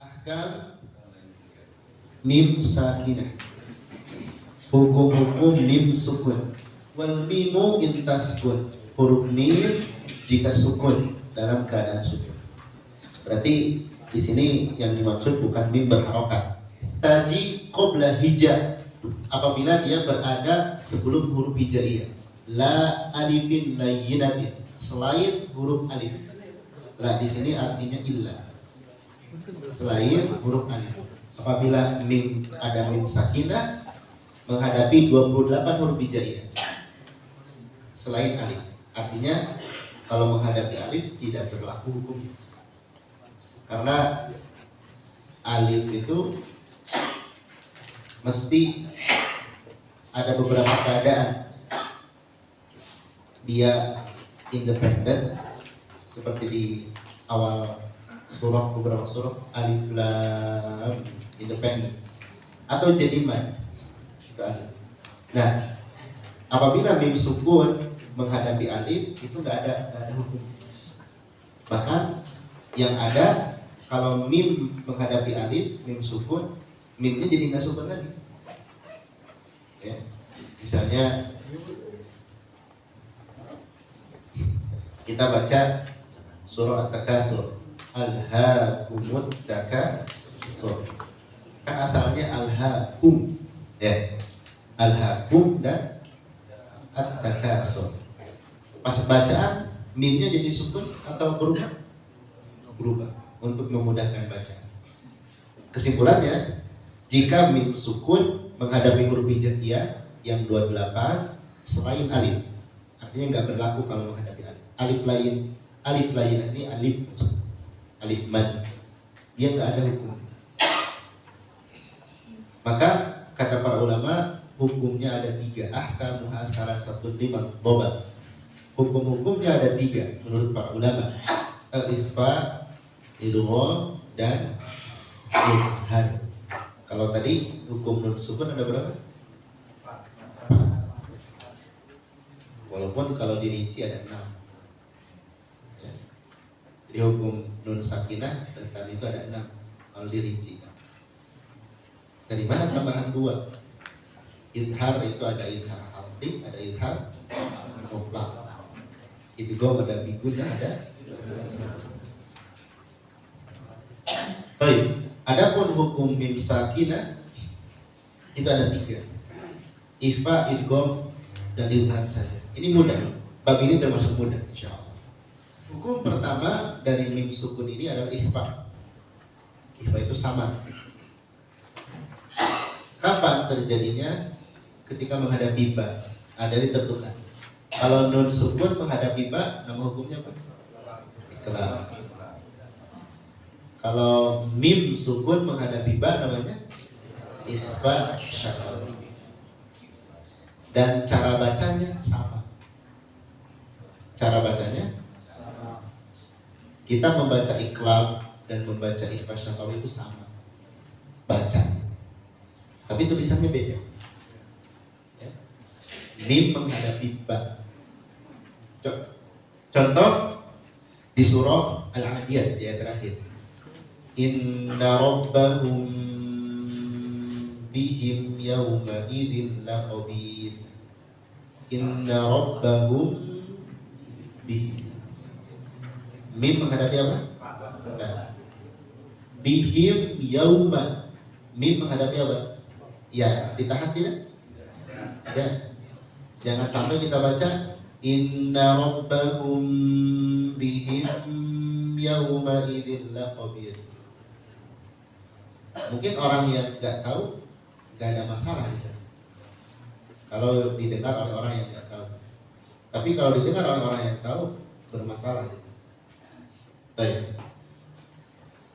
Ahkam mim sakinah. Hukum-hukum mim sukun. Wal mimu intaskun. Huruf mim jika sukun dalam keadaan sukun. Berarti di sini yang dimaksud bukan mim berharokat. Taji qabla hija, apabila dia berada sebelum huruf hijaiyah. La alifin layyinatin, selain huruf alif. La di sini artinya illa, selain huruf alif. Apabila mim ada mim sakinah menghadapi 28 huruf hijaiyah selain alif, artinya kalau menghadapi alif tidak berlaku hukum. Karena alif itu mesti ada beberapa keadaan dia independen, seperti di awal surah, beberapa surah alif lam independen, atau jadi mad itu ada. Nah, apabila mim sukun menghadapi alif itu nggak ada hukum. Bahkan yang ada kalau mim menghadapi alif, mim sukun, mimnya jadi nggak sukun lagi. Ya, misalnya kita baca surah At-Takasur, alhaakumut takasur, kan asalnya alhaakum, ya, alhaakum dan At-Takasur. Pas bacaan mimnya jadi sukun atau berubah? Berubah untuk memudahkan bacaan. Kesimpulannya, jika mim sukun menghadapi huruf hijaiyah yang 28 selain alif, artinya nggak berlaku kalau menghadapi alif. Alif lain ini alif mad, dia nggak ada hukum. Maka kata para ulama, hukumnya ada 3. Ahkamuha salasatun liman dhabat. Hukum-hukumnya ada 3 menurut para ulama: al-ikhfa, idgham, dan izhar. Kalau tadi hukum nun sukun ada berapa? Walaupun kalau dirinci ada 6. Ya. Jadi hukum nun sakinah dan tadi itu ada 6 kalau dirinci. Dari mana tambahan 2? Izhar itu ada izhar arti, ada izhar mutlak. Idgham ada bigunya ada. Baik, adapun hukum mim sakinah itu ada 3. Ikhfa, idgham, dan izhar saja. Ini mudah. Bab ini termasuk mudah insyaallah. Hukum pertama dari mim sukun ini adalah ikhfa. Ikhfa itu samar. Kapan terjadinya? Ketika menghadapi ba. Ada ditentukan. Kalau nun sukun menghadapi ba, nama hukumnya apa? Iqlab. Kalau mim sukun menghadapi ba namanya ikhfa syafawi. Dan cara bacanya sama. Cara bacanya sama. Kita membaca iqlab dan membaca ikhfa syafawi itu sama bacanya. Tapi tulisannya beda. Ya. Mim menghadapi ba. Contoh di surah Al-Adiyat di ayat terakhir. Inna rabbahum bihim yawma idin laqabir. Inna rabbahum bihim. Mim menghadapi apa? Bihim yawma. Mim menghadapi apa? Ya, ditahan tidak? Ya. Jangan sampai kita baca inna rabbahum bihim yawma idin laqabir. Mungkin orang yang nggak tahu nggak ada masalah di sana. Kalau didengar oleh orang yang nggak tahu. Tapi kalau didengar oleh orang yang tahu bermasalah. Baik.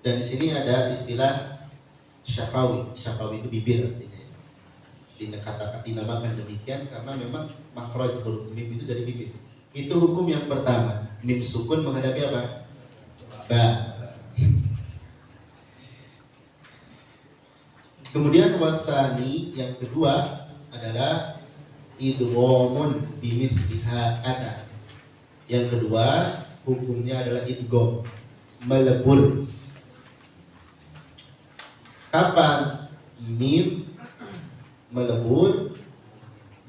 Dan di sini ada istilah syafawi. Syafawi itu bibir artinya. Dinamakan demikian karena memang makhraj huruf mim itu dari bibir. Itu hukum yang pertama. Mim sukun menghadapi apa? Ba. Kemudian wasani yang kedua adalah idghamun bimisliha ata. Yang kedua hukumnya adalah idgham, melebur. Kapan mim melebur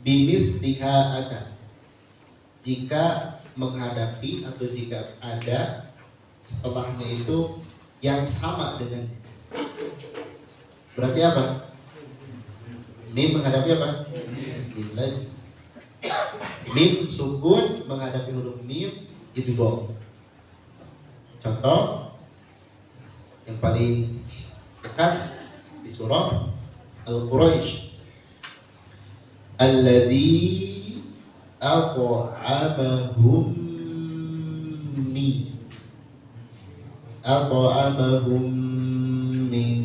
bimisliha ada, jika menghadapi atau jika ada setelahnya itu yang sama dengan. Berarti apa? Mim menghadapi apa? Mim lagi. Mim sukun menghadapi huruf mim idgham. Contoh yang paling dekat di surah Al-Quraisy, alladzi at'amahum min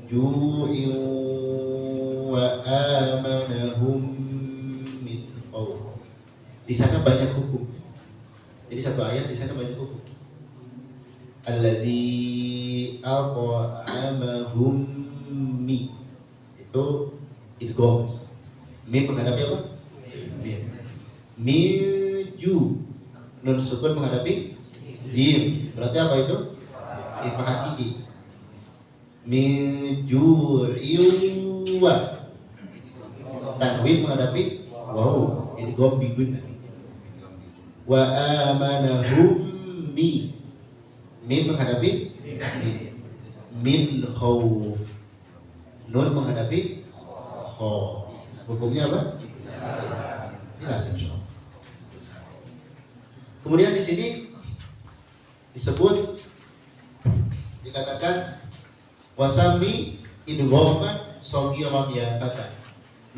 ju'in wa amanahum min khawf. Di sana banyak hukum. Jadi satu ayat di sana banyak hukum. Alladzi at'amahum mi, itu idgham. Mim menghadapi apa? Mim. Miju, nun sukun menghadapi jim. Berarti apa itu? Ifa hakiki. Miju'iwa, tanwin menghadapi wow, idgham bigunna. Wa amanahum mi, mim menghadapi min khawf, nun menghadapi khaw. Hukumnya apa? Jelas insyaallah. Kemudian di sini disebut, dikatakan wasami idghaman shaghiran ya fata.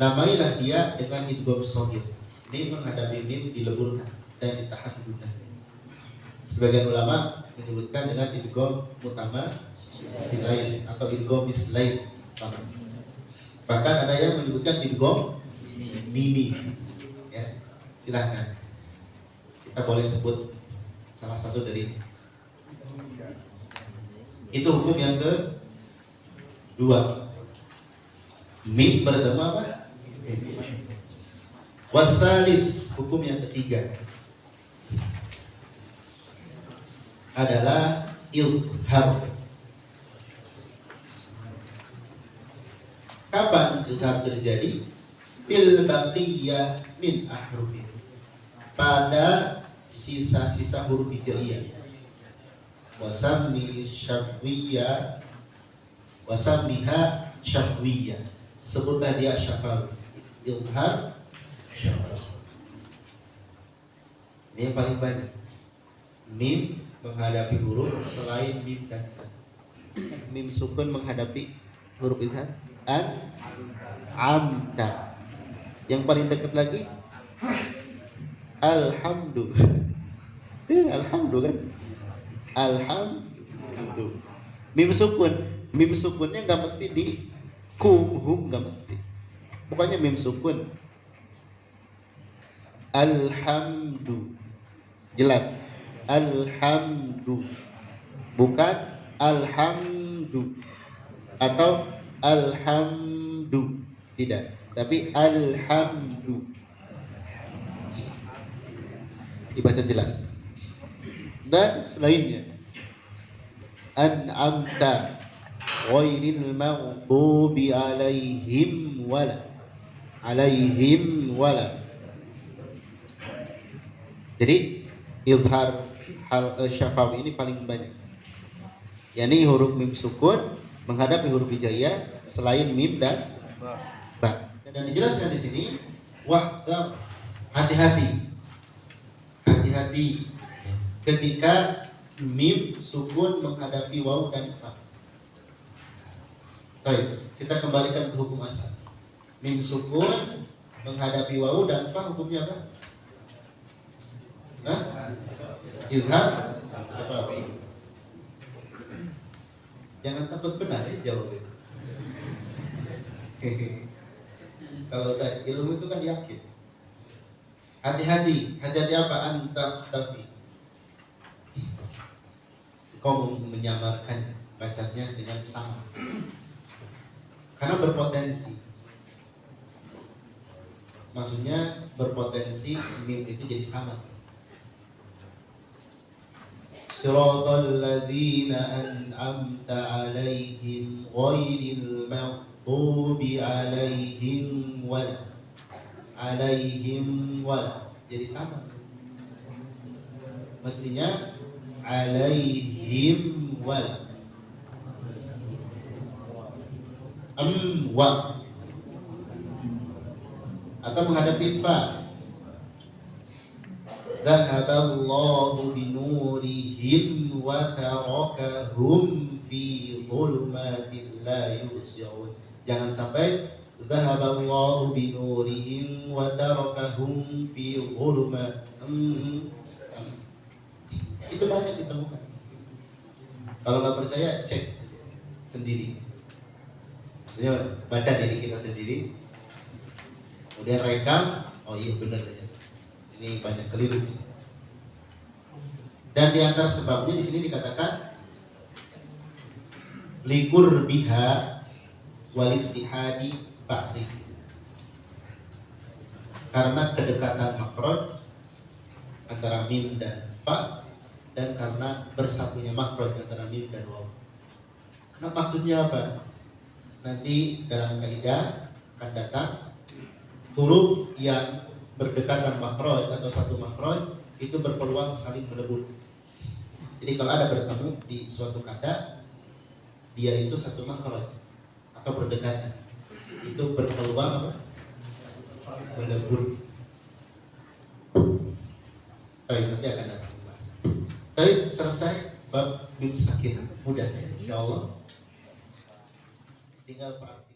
Namailah dia dengan idgham shaghir. Mim menghadapi mim dileburkan dan ditahan gundah. Sebagian ulama menyebutkan dengan idgham utama silain atau idgham mislain sama. Bahkan ada yang menyebutkan idgham mimi. Ya, silahkan. Kita boleh sebut salah satu dari ini. Itu hukum yang kedua. Mim bertemu apa? Wasalis, hukum yang ketiga adalah izhar. Kapan izhar terjadi? Fil baqiyah min ahrufin, pada sisa-sisa huruf hijaiyah. Wasammi syafwiyah, wasammiha syafwiyah, sebutlah dia syafawi. Izhar syafawi. Ini yang paling banyak. Mim menghadapi huruf selain mim dan ta. Mim sukun menghadapi huruf izhar amta. Yang paling dekat lagi alhamdu. Alhamdu kan? Alhamdu. Mim sukunnya nggak mesti di hum nggak mesti. Pokoknya mim sukun. Alhamdu. Jelas. Alhamdu, bukan alhamdu atau alhamdu, tidak, tapi alhamdu. Dibaca jelas. Dan selainnya, an'amta ghairil maghdubi alaihim wala. Jadi izhar hal syafawi ini paling banyak. yakni huruf mim sukun menghadapi huruf hijaiyah selain mim dan ba. Dan dijelaskan di sini wahda, hati-hati ketika mim sukun menghadapi waw dan fa. Baik, kita kembalikan ke hukum asal. Mim sukun menghadapi waw dan fa hukumnya apa? Izhar apa? Jangan takut benar ya jawab itu. Kalau udah ilmu itu kan yakin. Hati-hati apa? Anta tafi. Kau menyamarkan bacanya dengan sama. Karena berpotensi. Maksudnya berpotensi mim itu jadi sama. Siratal ladzina an'amta 'alaihim ghairil maghdubi 'alaihim wala. Jadi sama. Mestinya 'alaihim wala. Wa atau menghadapi fa. Dhahaballahu binurihim wa tarakahum fi dhulumatin la yubsirun. Jangan sampai dhahaballahu binurihim wa tarakahum fi dhulumatin. Itu banyak ditemukan. Kalau nggak percaya cek sendiri. Maksudnya baca diri kita sendiri, kemudian rekam. Oh iya benar ya. Ini banyak keliru. Dan di antara sebabnya di sini dikatakan likur biha walittihadi ba'ri, karena kedekatan makhraj antara mim dan fa, dan karena bersatunya makhraj antara mim dan waw. Nah maksudnya apa? Nanti dalam kaidah akan datang huruf yang berdekatan makhraj atau satu makhraj itu berpeluang saling merebut. Jadi kalau ada bertemu di suatu kata, dia itu satu makhraj atau berdekatan, itu berpeluang apa? Merebut. Baik, nanti akan datang pembahasan. Baik, selesai bab mim sakin. Mudah ya, insyaallah. Tinggal praktik.